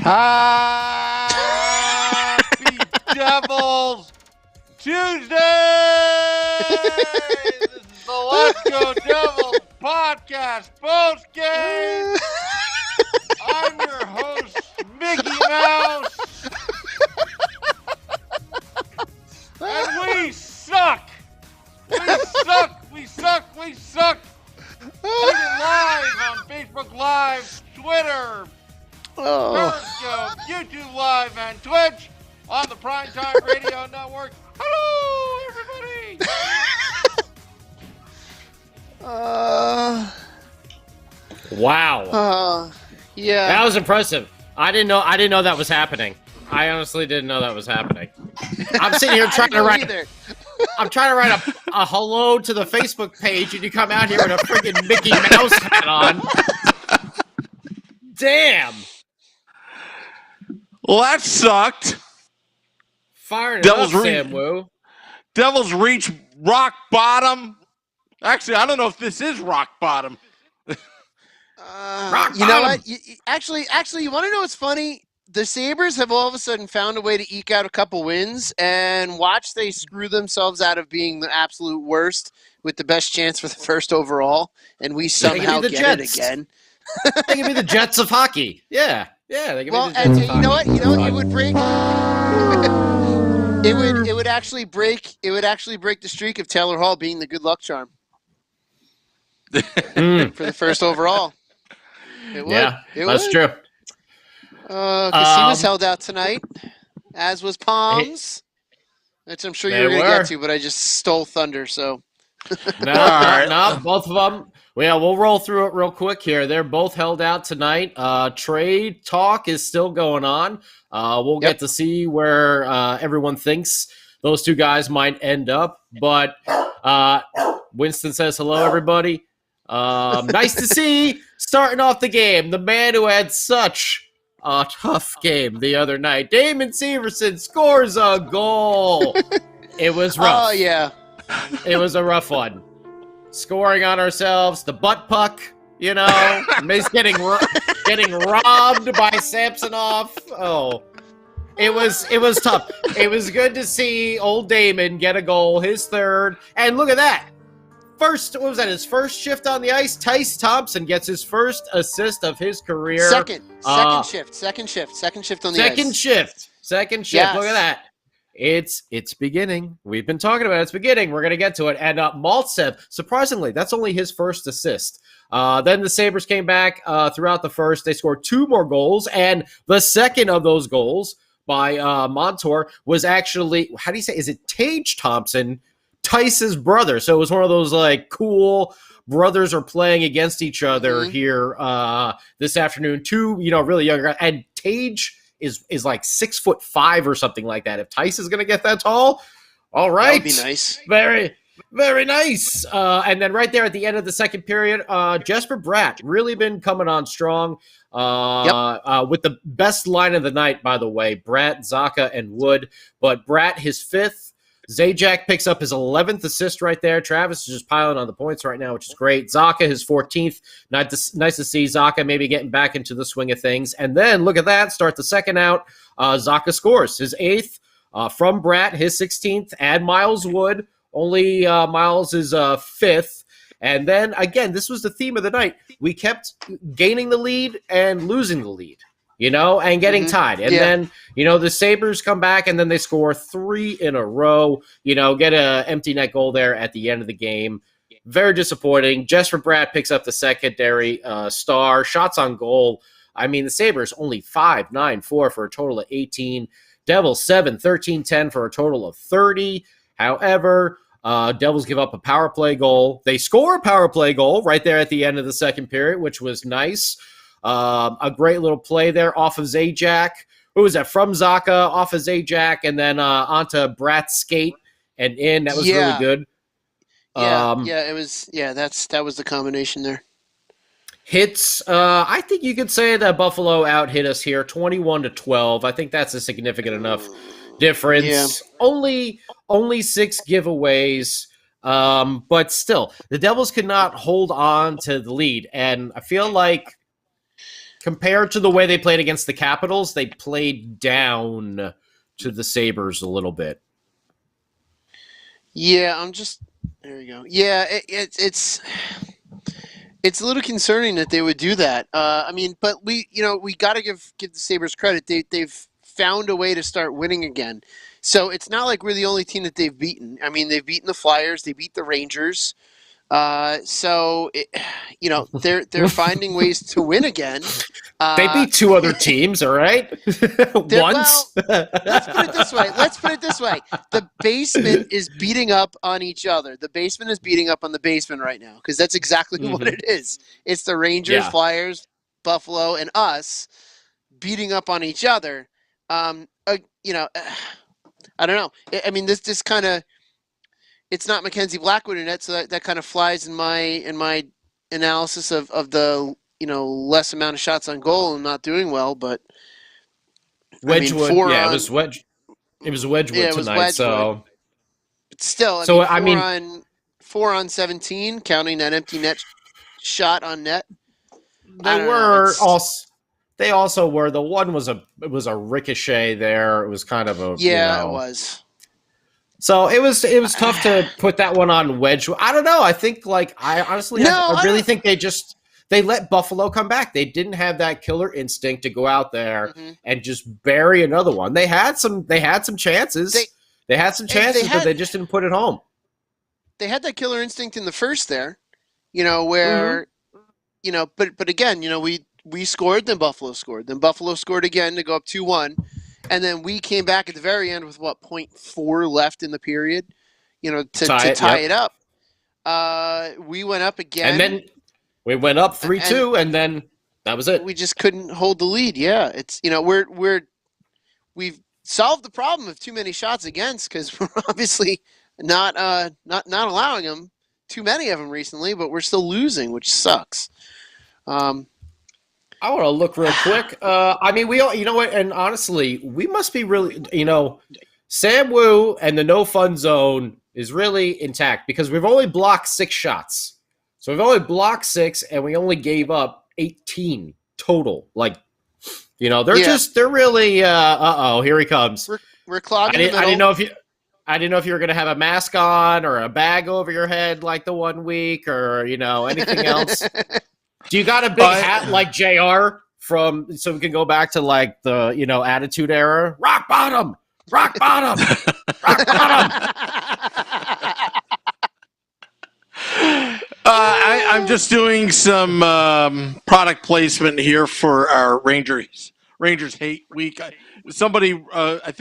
Happy Devils Tuesday! This is the Let's Go Devils podcast post-game. I'm your host, Mickey Mouse. And we suck. We suck. Take it live on Facebook Live, Twitter, Periscope, YouTube Live, and Twitch on the Primetime Radio Network. Hello, everybody. Wow. Yeah. That was impressive. I didn't know that was happening. I honestly didn't know that was happening. I'm sitting here trying to write a hello to the Facebook page, and you come out here with a freaking Mickey Mouse hat on. Damn. Well, that sucked. Firing it up, Sam Wu. Devils reach rock bottom. Actually, I don't know if this is rock bottom. You know what? Actually, you want to know what's funny? The Sabres have all of a sudden found a way to eke out a couple wins, and watch they screw themselves out of being the absolute worst with the best chance for the first overall, and we somehow get it again. They can be the Jets of hockey. Yeah. They can be the Jets and of you hockey. know what? It would break. It would actually break the streak of Taylor Hall being the good luck charm for the first overall. It would. Yeah, it that's would. true. Because he was held out tonight, as was Palms, which I'm sure you were going to get to, but I just stole thunder. So no, both of them. Well, we'll roll through it real quick here. They're both held out tonight. Trade talk is still going on. We'll get to see where everyone thinks those two guys might end up. But Winston says, hello, everybody. Nice to see starting off the game, the man who had such a tough game the other night. Damon Severson scores a goal. It was rough. Oh, yeah. It was a rough one. Scoring on ourselves, the butt puck, Mace getting robbed by Samsonov. Oh, it was tough. It was good to see old Damon get a goal, his third, and look at that. His first shift on the ice? Tyce Thompson gets his first assist of his career. Second shift on the ice. Second shift. Yes. Look at that. It's beginning. We've been talking about it's beginning. We're going to get to it. And Maltsev, surprisingly, that's only his first assist. Then the Sabres came back throughout the first. They scored two more goals, and the second of those goals by Montour was actually, how do you say, is it Tage Thompson, Tice's brother? So it was one of those cool brothers are playing against each other here this afternoon. Two, really young guys. And Tage is like 6'5" or something like that. If Tice is going to get that tall, all right. That would be nice. Very, very nice. And then right there at the end of the second period, Jesper Bratt really been coming on strong with the best line of the night, by the way. Bratt, Zacha, and Wood. But Bratt, his fifth. Zajac picks up his 11th assist right there. Travis is just piling on the points right now, which is great. Zacha, his 14th. Nice to see Zacha maybe getting back into the swing of things. And then, look at that, start the second out. Zacha scores his 8th from Bratt, his 16th. Add Miles Wood. Only Miles is 5th. And then, again, this was the theme of the night. We kept gaining the lead and losing the lead. And getting tied. And then, the Sabres come back and then they score 3 in a row, get an empty net goal there at the end of the game. Very disappointing. Jesper Bratt picks up the secondary star. Shots on goal. I mean, the Sabres only 5-9-4 for a total of 18. Devils 7-13-10 for a total of 30. However, Devils give up a power play goal. They score a power play goal right there at the end of the second period, which was nice. A great little play there off of Zajac. Who was that? From Zacha, off of Zajac, and then onto Bratt's skate and in. That was really good. It was. Yeah, that was the combination there. Hits. I think you could say that Buffalo out-hit us here, 21-12. I think that's a significant enough difference. Yeah. Only 6 giveaways. But still, the Devils could not hold on to the lead. And I feel like compared to the way they played against the Capitals, they played down to the Sabres a little bit. Yeah, there you go. Yeah, it's a little concerning that they would do that. I mean, but we got to give the Sabres credit. They've found a way to start winning again. So it's not like we're the only team that they've beaten. I mean, they've beaten the Flyers, they beat the Rangers. They're finding ways to win again. They beat two other teams, all right? Once. Well, let's put it this way. The basement is beating up on each other. The basement is beating up on the basement right now because that's exactly what it is. It's the Rangers, Flyers, Buffalo, and us beating up on each other. I don't know. I mean, this kind of. It's not Mackenzie Blackwood in it, so that kind of flies in my analysis of the less amount of shots on goal and not doing well. But Wedgwood, it was Wedgwood tonight. So but still, four on 17, counting that empty net shot on net. They also were. The one was a ricochet there. It was kind of a it was. So it was tough to put that one on Wedgwood. I don't know. I think I really think they let Buffalo come back. They didn't have that killer instinct to go out there and just bury another one. They had some chances. They had some chances, but they just didn't put it home. They had that killer instinct in the first there, where but again, we scored, then Buffalo scored. Then Buffalo scored again to go up 2-1. And then we came back at the very end with 0.4 left in the period, to tie it up. We went up again. And then we went up 3-2, and then that was it. We just couldn't hold the lead. Yeah, it's we've solved the problem of too many shots against because we're obviously not allowing them, too many of them recently, but we're still losing, which sucks. I want to look real quick. I mean, we all, what? And honestly, we must be really, Sam Wu and the no fun zone is really intact because we've only blocked 6 shots. So we've only blocked 6 and we only gave up 18 total. They're really, here he comes. We're clogging the middle. I didn't know if you were going to have a mask on or a bag over your head like the one week or, anything else. Do you got a big hat like JR so we can go back to the, Attitude Era? Rock bottom! Rock bottom! Rock bottom! I'm just doing some product placement here for our Rangers Hate Week. Somebody, I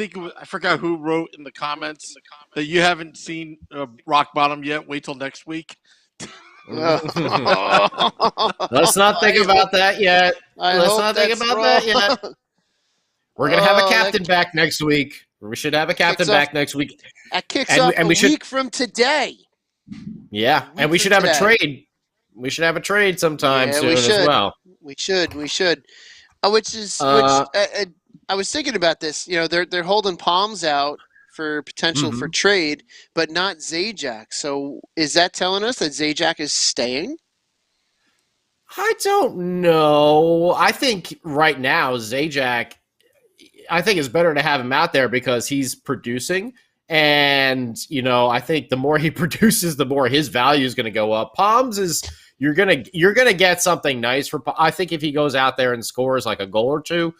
forgot who wrote in the comments that you haven't seen Rock Bottom yet. Wait till next week. Let's not think about that yet. We're going to have a captain back next week. We should have a captain back next week. That kicks off a week from today. Yeah, and we should have a trade. We should have a trade sometime soon as well. We should. I was thinking about this. They're holding Palms out for potential for trade, but not Zajac. So is that telling us that Zajac is staying? I don't know. I think right now Zajac, I think it's better to have him out there because he's producing. And, I think the more he produces, the more his value is going to go up. Palms is you're gonna get something nice for. I think if he goes out there and scores like a goal or two,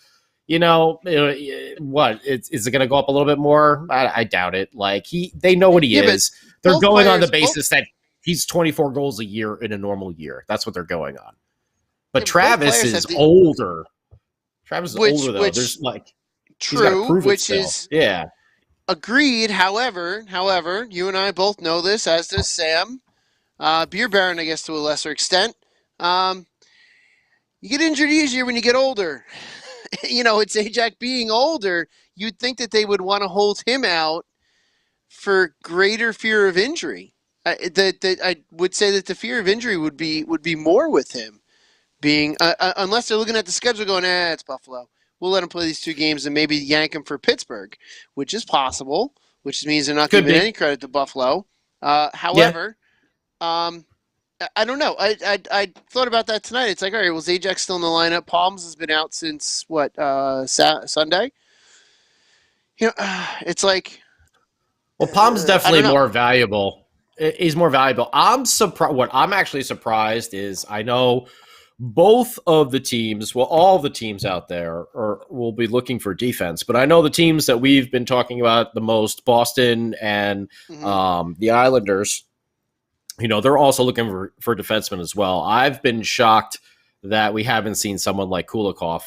what? Is it going to go up a little bit more? I doubt it. They know what he is. They're going on the basis that he's 24 goals a year in a normal year. That's what they're going on. But Travis is older. Travis is older though. There's true, which is yeah. Agreed. However, you and I both know this, as does Sam. Beer Baron, I guess, to a lesser extent. You get injured easier when you get older. It's Zajac being older. You'd think that they would want to hold him out for greater fear of injury. I would say that the fear of injury would be more with him, being unless they're looking at the schedule going, it's Buffalo. We'll let him play these 2 games and maybe yank him for Pittsburgh, which is possible, which means they're not giving any credit to Buffalo. However, I don't know. I thought about that tonight. It's like, all right, well, Zajak's still in the lineup. Palms has been out since what Sunday. It's like Well, Palm's I don't definitely know. more valuable. He's more valuable. I'm surprised. What I'm actually surprised is I know both of the teams, well, all the teams out there will be looking for defense, but I know the teams that we've been talking about the most, Boston and Mhm. the Islanders, they're also looking for defensemen as well. I've been shocked that we haven't seen someone like Kulikov,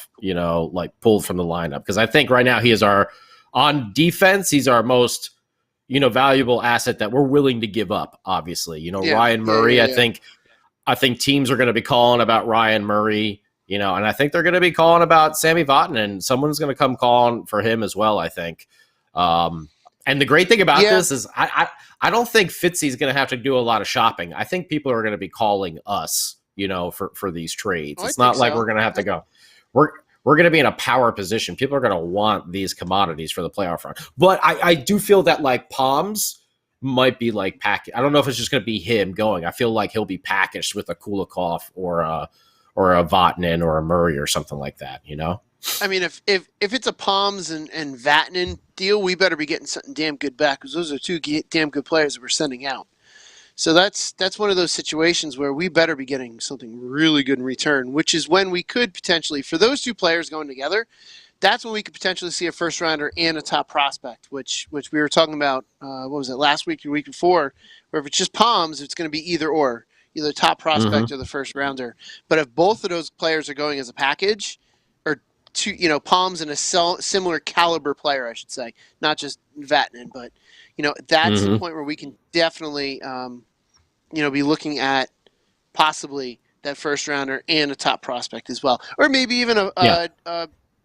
like pulled from the lineup, because I think right now on defense, he's our most valuable asset that we're willing to give up. Obviously, Yeah, Ryan yeah, yeah, Murray. yeah. I think teams are going to be calling about Ryan Murray. And I think they're going to be calling about Sammy Vatanen, and someone's going to come calling for him as well. I think. And the great thing about Yeah. this is I don't think Fitzy's going to have to do a lot of shopping. I think people are going to be calling us, for these trades. Oh, I It's think not like so. we're going to have to go. We're going to be in a power position. People are going to want these commodities for the playoff run. But I do feel that like Palms might be like packaged. I don't know if it's just going to be him going. I feel like he'll be packaged with a Kulikov or a Vatanen or a Murray or something like that. I mean, if it's a Palms and Vatanen deal, we better be getting something damn good back, because those are two damn good players that we're sending out. So that's one of those situations where we better be getting something really good in return, which is when we could potentially, for those two players going together, that's when we could potentially see a first rounder and a top prospect, which we were talking about. What was it, last week or week before? Where if it's just Palms, it's going to be either top prospect or the first rounder. But if both of those players are going as a package, or two, Palms and a similar caliber player, I should say, not just Vatanen, but that's the point where we can definitely be looking at possibly that first rounder and a top prospect as well, or maybe even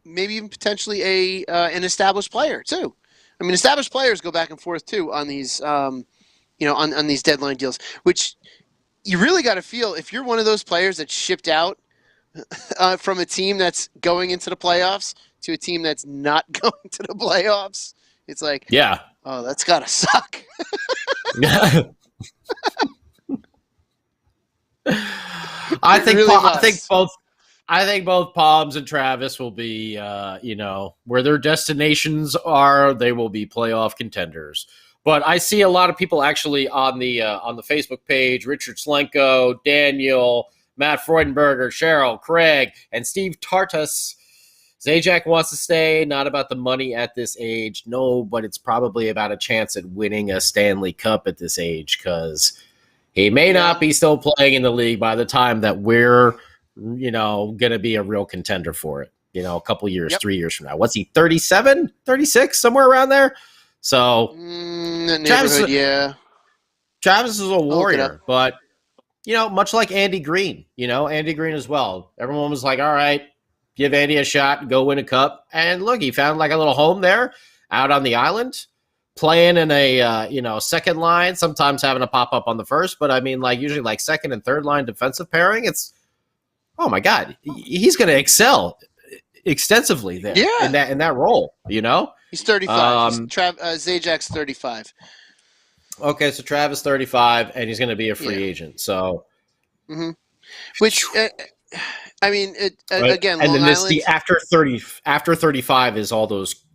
maybe even potentially an established player too. I mean, established players go back and forth too on these on these deadline deals, which you really got to feel if you're one of those players that's shipped out from a team that's going into the playoffs to a team that's not going to the playoffs. It's like, Yeah. oh, that's gotta suck. I think really I think both Palms and Travis will be where their destinations are, they will be playoff contenders. But I see a lot of people actually on the Facebook page, Richard Slenko, Daniel, Matt Freudenberger, Cheryl, Craig, and Steve Tartas. Zajac wants to stay, not about the money at this age. No, but it's probably about a chance at winning a Stanley Cup at this age, because he may not be still playing in the league by the time that we're, going to be a real contender for it, a couple years, 3 years from now. What's he, 37, 36, somewhere around there? So that neighborhood, Travis is a warrior, but, much like Andy Green, Andy Green as well. Everyone was like, all right, give Andy a shot, go win a cup. And look, he found like a little home there out on the island, playing in a, second line, sometimes having to pop up on the first, but I mean, like usually like second and third line defensive pairing. It's, oh my God, he's going to excel extensively there in that role, He's 35. Zajac's 35. Okay, so Travis 35, and he's going to be a free agent. So, which I mean, again, and Long then Island after 35 is all those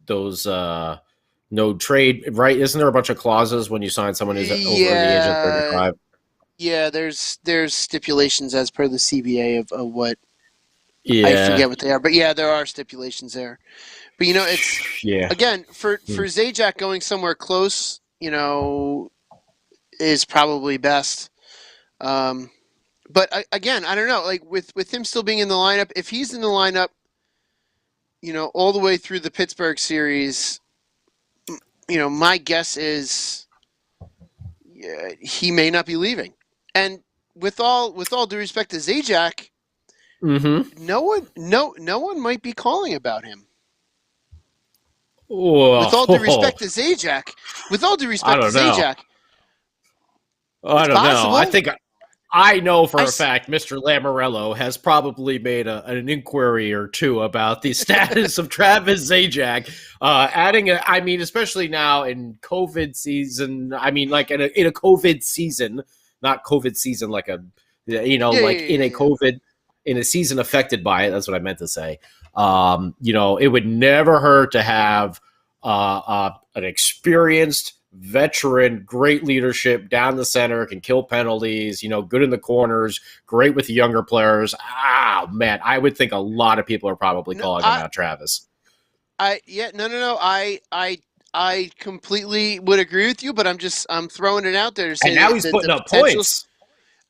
no trade, right? Isn't there a bunch of clauses when you sign someone who's over the age of 35? Yeah, there's stipulations as per the CBA of what. I forget what they are, but there are stipulations there. But it's again for Zajac going somewhere close, is probably best. But again, I don't know. Like with him still being in the lineup, if he's in the lineup, all the way through the Pittsburgh series, my guess is he may not be leaving. And with all due respect to Zajac, no one might be calling about him. Whoa. With all due respect to Zajac, I don't know. I think I know for a fact Mr. Lamorello has probably made an inquiry or two about the status of Travis Zajac. Especially now in COVID season. I mean, like in a COVID season, not COVID season like a, Yeah, in a yeah. COVID, in a season affected by it. That's what I meant to say. It would never hurt to have an experienced veteran, great leadership down the center, can kill penalties, good in the corners, great with the younger players. Man, I would think a lot of people are probably No, calling him out, Travis. no. I completely would agree with you, but I'm throwing it out there to And say now that he's the putting up potentials.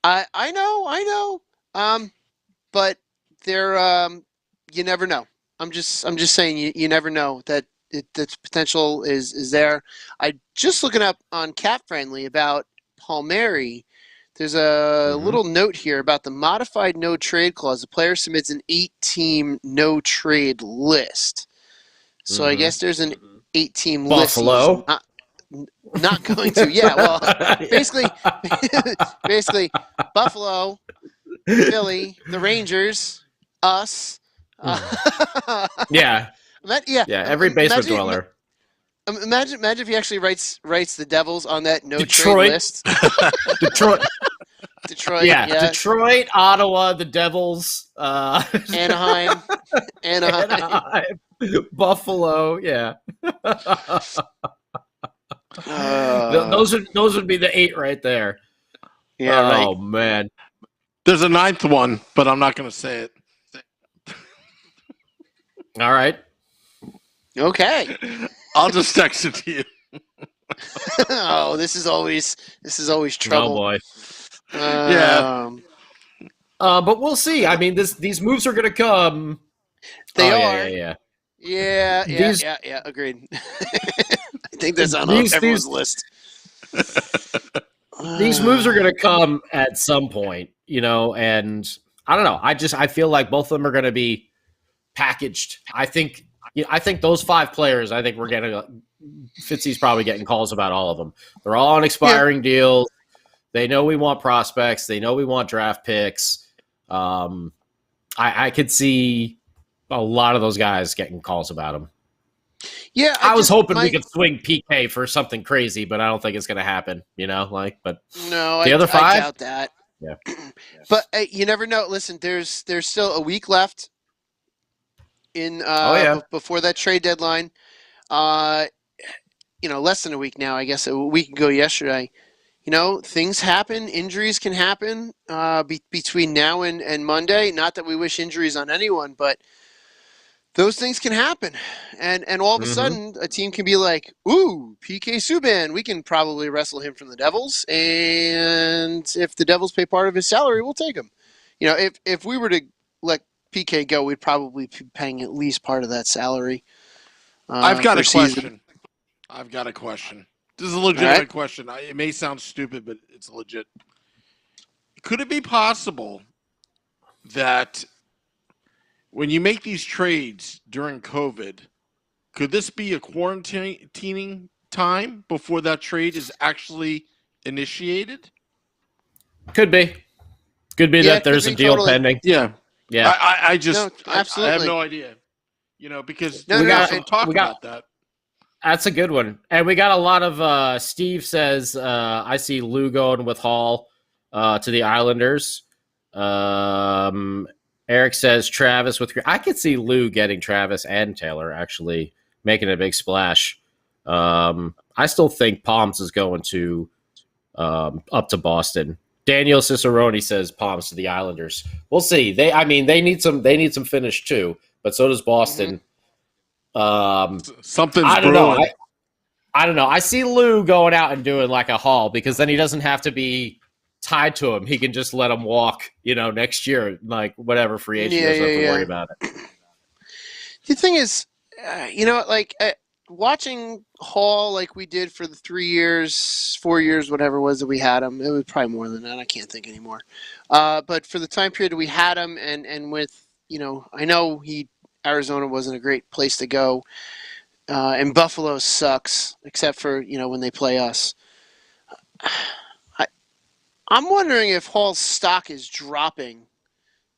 points. I know. But there, you never know. I'm just saying you never know that the potential is there. I just looking up on Cap Friendly about Palmieri. There's a Mhm. little note here about the modified no trade clause. The player submits an 8-team no trade list. So I guess there's an 8-team list he's Buffalo. not going to. Yeah, well, basically, Yeah. basically, Buffalo, Philly, the Rangers, us. Yeah. Yeah. Yeah. Every basement Imagine, dweller. imagine if he actually writes the Devils on that no trade Detroit. list. Detroit. Detroit, Yeah. yeah. Detroit, Ottawa, the Devils. Anaheim. Anaheim. Buffalo. Yeah. Those would be the 8 right there. Yeah, Oh, right. man. There's a 9th one, but I'm not going to say it. All right. Okay. I'll just text it to you. Oh, this is always trouble. Oh, boy. Yeah. But we'll see. I mean, these moves are going to come. They are. Yeah. Yeah. Agreed. I think that's on everyone's list. These moves are going to come at some point, and I don't know. I feel like both of them are going to be packaged. I think those 5 players. I think we're getting Fitzy's probably getting calls about all of them. They're all on expiring deals. They know we want prospects. They know we want draft picks. I could see a lot of those guys getting calls about them. Yeah, I was hoping we could swing PK for something crazy, but I don't think it's going to happen. But no, the other 5, I doubt that. Yeah, but you never know. Listen, there's still a week left in before that trade deadline. Less than a week now. I guess a week ago yesterday. Things happen. Injuries can happen between now and Monday. Not that we wish injuries on anyone, but those things can happen. And all of a sudden, a team can be like, ooh, PK Subban, we can probably wrestle him from the Devils. And if the Devils pay part of his salary, we'll take him. If we were to let PK go, we'd probably be paying at least part of that salary. I've got a question. Season. I've got a question. This is a legitimate question. It may sound stupid, but it's legit. Could it be possible that when you make these trades during COVID, could this be a quarantining time before that trade is actually initiated? Could be that there's a deal pending. Yeah. I just absolutely. I have no idea. Because we got some talk about that. That's a good one. And we got a lot of Steve says I see Lou going with Hall to the Islanders. Eric says Travis with. I could see Lou getting Travis and Taylor actually making a big splash. I still think Palms is going to up to Boston. Daniel Cicerone says Palms to the Islanders. We'll see. They need some finish too, but so does Boston. Something's I don't brewing. know. I don't know. I see Lou going out and doing like a Hall because then he doesn't have to be tied to him. He can just let him walk, next year, like whatever free agent doesn't have to worry about it. The thing is, watching Hall like we did for the 3 years, 4 years, whatever it was that we had him. It was probably more than that. I can't think anymore. But for the time period we had him, and with I know Arizona wasn't a great place to go, and Buffalo sucks except for when they play us. I'm wondering if Hall's stock is dropping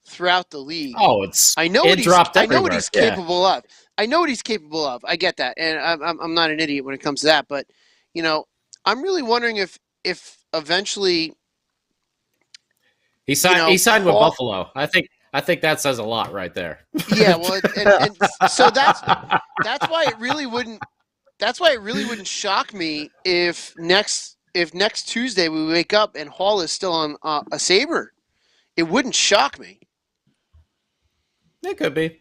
throughout the league. Oh, I know what he's capable of. I know what he's capable of. I get that, and I'm not an idiot when it comes to that. But I'm really wondering if eventually He signed. you know, He signed with Hall, Buffalo. I think that says a lot right there. yeah, well, and so that's why it really wouldn't. That's why it really wouldn't shock me if next Tuesday we wake up and Hall is still on a Sabre. It wouldn't shock me. It could be.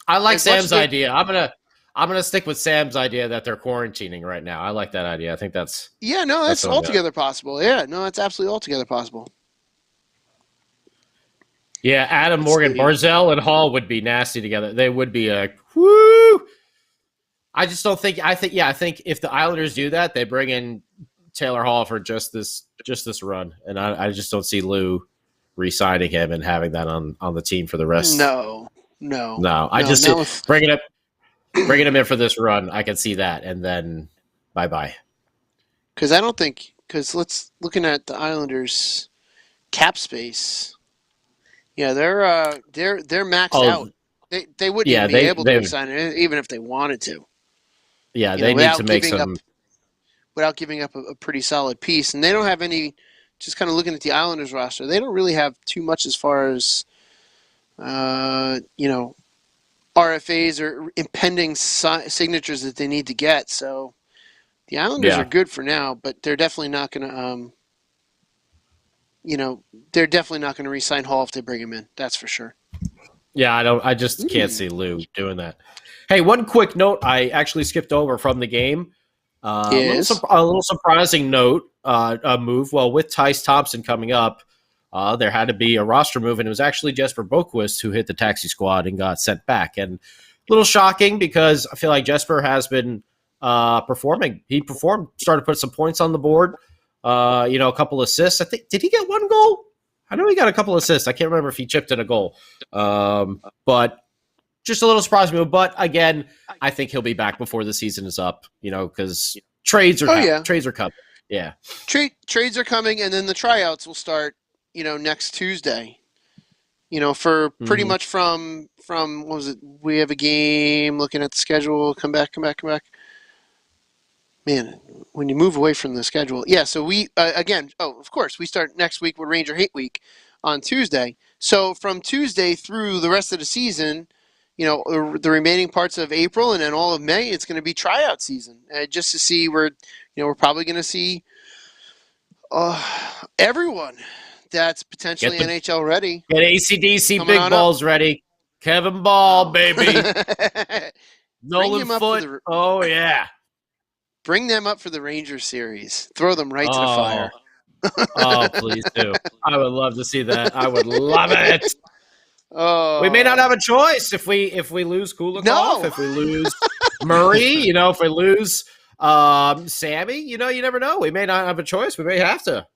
I like As much as Sam's they're- idea. I'm gonna stick with Sam's idea that they're quarantining right now. I like that idea. I think that's Yeah, no, that's what I'm altogether possible. Yeah, no, that's absolutely altogether possible. Yeah, Adam Let's Morgan, see. Barzell, and Hall would be nasty together. They would be a whoo. I just don't think. I think if the Islanders do that, they bring in Taylor Hall for just this run, and I just don't see Lou re-signing him and having that on the team for the rest. No. I just see bringing him in for this run. I can see that, and then bye. Because I don't think looking at the Islanders cap space. Yeah, they're maxed out. They wouldn't even be able to sign it even if they wanted to. Yeah, they need to make some without giving up a pretty solid piece, and they don't have any. Just kind of looking at the Islanders roster, they don't really have too much as far as RFAs or impending signatures that they need to get. So the Islanders are good for now, but they're definitely not going to. They're definitely not going to re-sign Hall if they bring him in. That's for sure. Yeah, I just can't see Lou doing that. Hey, one quick note I actually skipped over from the game. A little surprising note, move. Well, with Tice Thompson coming up, there had to be a roster move, and it was actually Jesper Boquist who hit the taxi squad and got sent back. And a little shocking because I feel like Jesper has been performing. He started to put some points on the board. A couple assists. I think, did he get one goal? I know he got a couple assists. I can't remember if he chipped in a goal. But just a little surprise move. But again, I think he'll be back before the season is up, because trades are coming. Yeah. Trades are coming, and then the tryouts will start, next Tuesday. For pretty much from what was it? We have a game, looking at the schedule, come back. Man, when you move away from the schedule. Yeah, so we, of course, we start next week with Ranger Hate Week on Tuesday. So from Tuesday through the rest of the season, the remaining parts of April and then all of May, it's going to be tryout season. Just to see we're probably going to see everyone that's potentially NHL ready. Get ACDC big balls ready. Kevin Ball, baby. Nolan Foote. Oh, yeah. Bring them up for the Rangers series. Throw them right to the fire. Oh, please do. I would love to see that. I would love it. Oh, we may not have a choice if we lose Kulikov, if we lose Murray, if we lose Sammy, you never know. We may not have a choice. We may have to,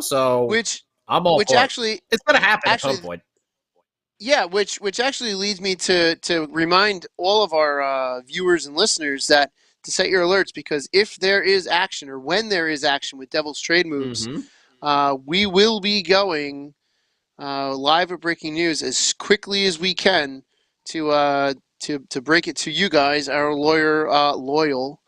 so I'm all for actually, it's going to happen at some point. Yeah, which actually leads me to remind all of our viewers and listeners that to set your alerts, because if there is action or when there is action with Devils trade moves, we will be going live at Breaking News as quickly as we can to break it to you guys, our loyal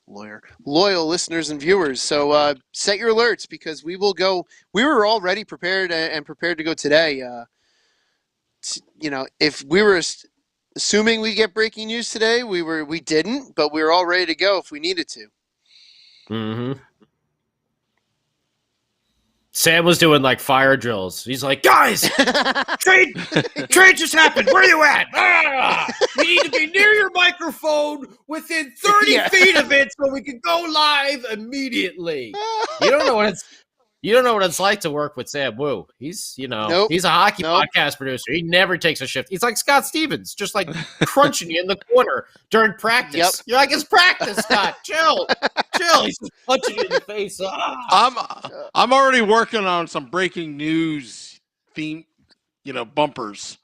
listeners and viewers. So set your alerts, because we will go. We were already prepared and prepared to go today. If we were assuming we get breaking news today, we didn't, but we were all ready to go if we needed to. Mm-hmm. Sam was doing like fire drills. He's like, guys, trade just happened. Where are you at? You need to be near your microphone within 30 feet of it so we can go live immediately. You don't know what it's like to work with Sam Wu. He's, he's a hockey podcast producer. He never takes a shift. He's like Scott Stevens, just like crunching you in the corner during practice. Yep. You're like, it's practice, Scott. Chill. He's just punching you in the face. I'm already working on some breaking news theme, bumpers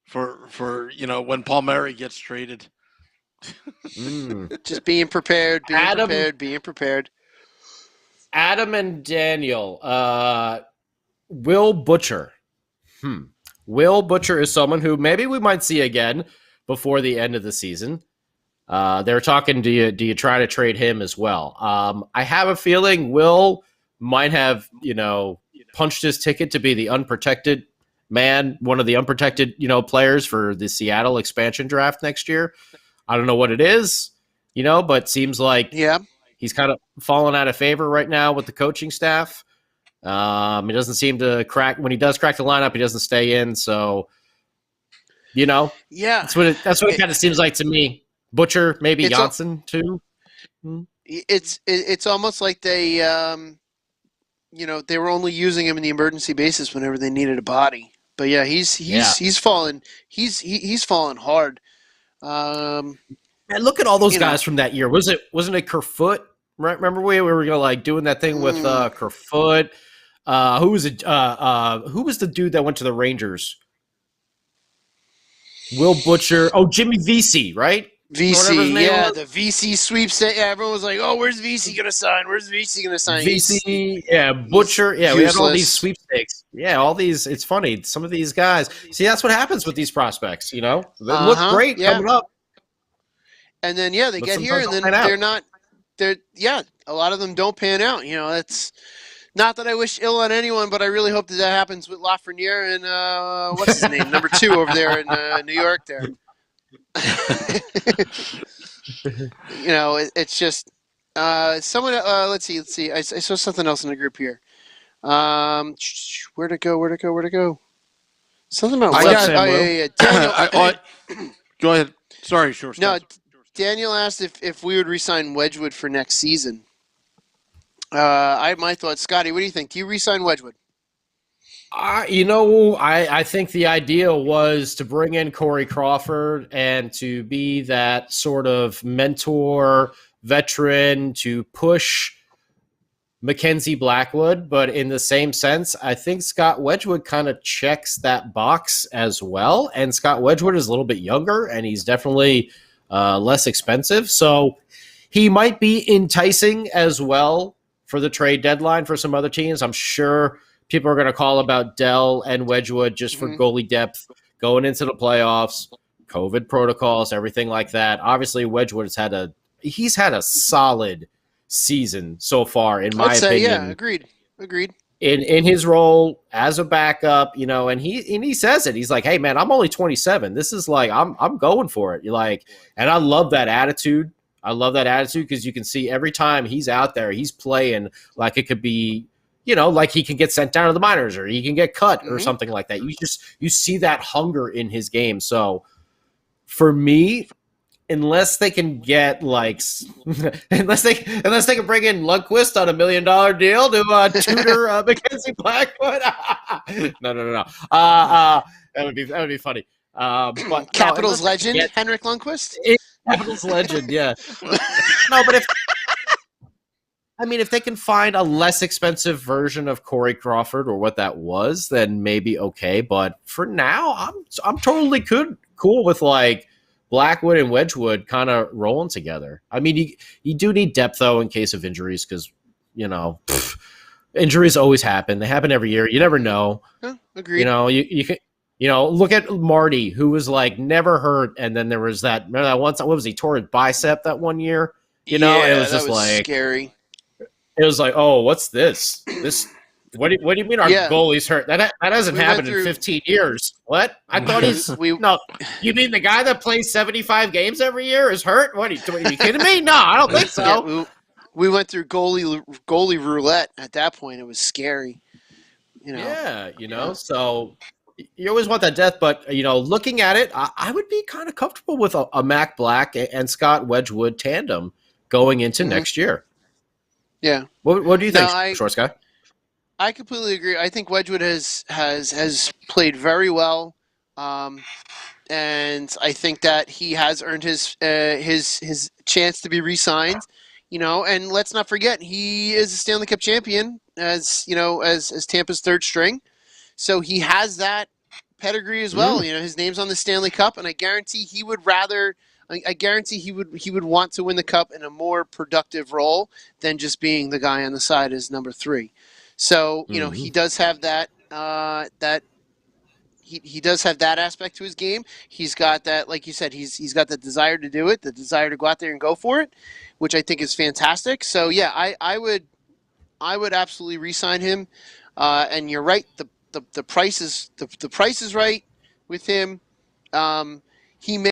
for when Palmieri gets traded. Just being prepared, being prepared. Adam and Daniel, Will Butcher. Will Butcher is someone who maybe we might see again before the end of the season. They're talking, do you try to trade him as well? I have a feeling Will might have, punched his ticket to be the unprotected man, one of the unprotected, players for the Seattle expansion draft next year. I don't know what it is, but seems like he's kind of fallen out of favor right now with the coaching staff. He doesn't seem to crack. When he does crack the lineup, he doesn't stay in. So, that's what it kind of seems like to me. Butcher, maybe Janssen too. It's almost like they, they were only using him in the emergency basis whenever they needed a body. But yeah, he's fallen. He's fallen hard. And look at all those guys from that year. Wasn't it Kerfoot? Right? Remember we were doing that thing with Kerfoot. Who was the dude that went to the Rangers? Will Butcher. Oh, Jimmy Vesey, right? VC, the VC sweepstakes. Yeah, everyone was like, "Oh, where's VC gonna sign? Where's VC gonna sign?" VC, Butcher, we had all these sweepstakes. Yeah, all these. It's funny. Some of these guys. See, that's what happens with these prospects. They look great coming up, and then they get here, and then they're not. A lot of them don't pan out. It's not that I wish ill on anyone, but I really hope that happens with Lafreniere and what's his name, number 2 over there in New York. There. It's just someone. Let's see. I saw something else in the group here. Where'd it go? Something about Daniel. Go ahead. Sorry, sure. No, Daniel asked if we would re-sign Wedgwood for next season. I have my thoughts. Scotty, what do you think? Do you re-sign Wedgwood? I think the idea was to bring in Corey Crawford and to be that sort of mentor veteran to push Mackenzie Blackwood. But in the same sense, I think Scott Wedgwood kind of checks that box as well. And Scott Wedgwood is a little bit younger, and he's definitely less expensive. So he might be enticing as well for the trade deadline for some other teams. I'm sure people are going to call about Dell and Wedgwood just for goalie depth going into the playoffs, COVID protocols, everything like that. Obviously, Wedgwood has had a solid season so far, in my opinion. Yeah, agreed. In his role as a backup, and he says it. He's like, "Hey, man, I'm only 27. This is like I'm going for it." You're like, and I love that attitude. Because you can see every time he's out there, he's playing like it could be. Like he can get sent down to the minors or he can get cut or something like that. You see that hunger in his game. So for me, unless they can get unless they can bring in Lundqvist on $1 million deal to tutor Mackenzie Blackwood. No. That would be funny. But Capitals legend Henrik Lundqvist. Capitals legend, yeah. No, but if they can find a less expensive version of Corey Crawford or what that was, then maybe okay. But for now, I'm totally cool with Blackwood and Wedgwood kind of rolling together. You do need depth though in case of injuries because injuries always happen. They happen every year. You never know. Agreed. You can. Look at Marty, who was never hurt, and then there was that. Remember that once? What was he tore his bicep that one year? It was just scary. It was like, oh, what's this? What do you mean our goalie's hurt? That hasn't happened in 15 years. What? I thought no. You mean the guy that plays 75 games every year is hurt? What are you kidding me? No, I don't think so. Yeah, we went through goalie roulette. At that point, it was scary. Yeah, so you always want that depth, but looking at it, I would be kind of comfortable with a Mac Black and Scott Wedgwood tandem going into next year. Yeah. What do you think, Short Sky? I completely agree. I think Wedgwood has played very well, and I think that he has earned his chance to be re-signed. And let's not forget he is a Stanley Cup champion as Tampa's third string, so he has that pedigree as well. His name's on the Stanley Cup, and I guarantee he would want to win the cup in a more productive role than just being the guy on the side as number 3. So, he does have that he does have that aspect to his game. He's got that, like you said, he's got the desire to do it, the desire to go out there and go for it, which I think is fantastic. So yeah, I would absolutely re-sign him. And you're right. The price is right with him. He may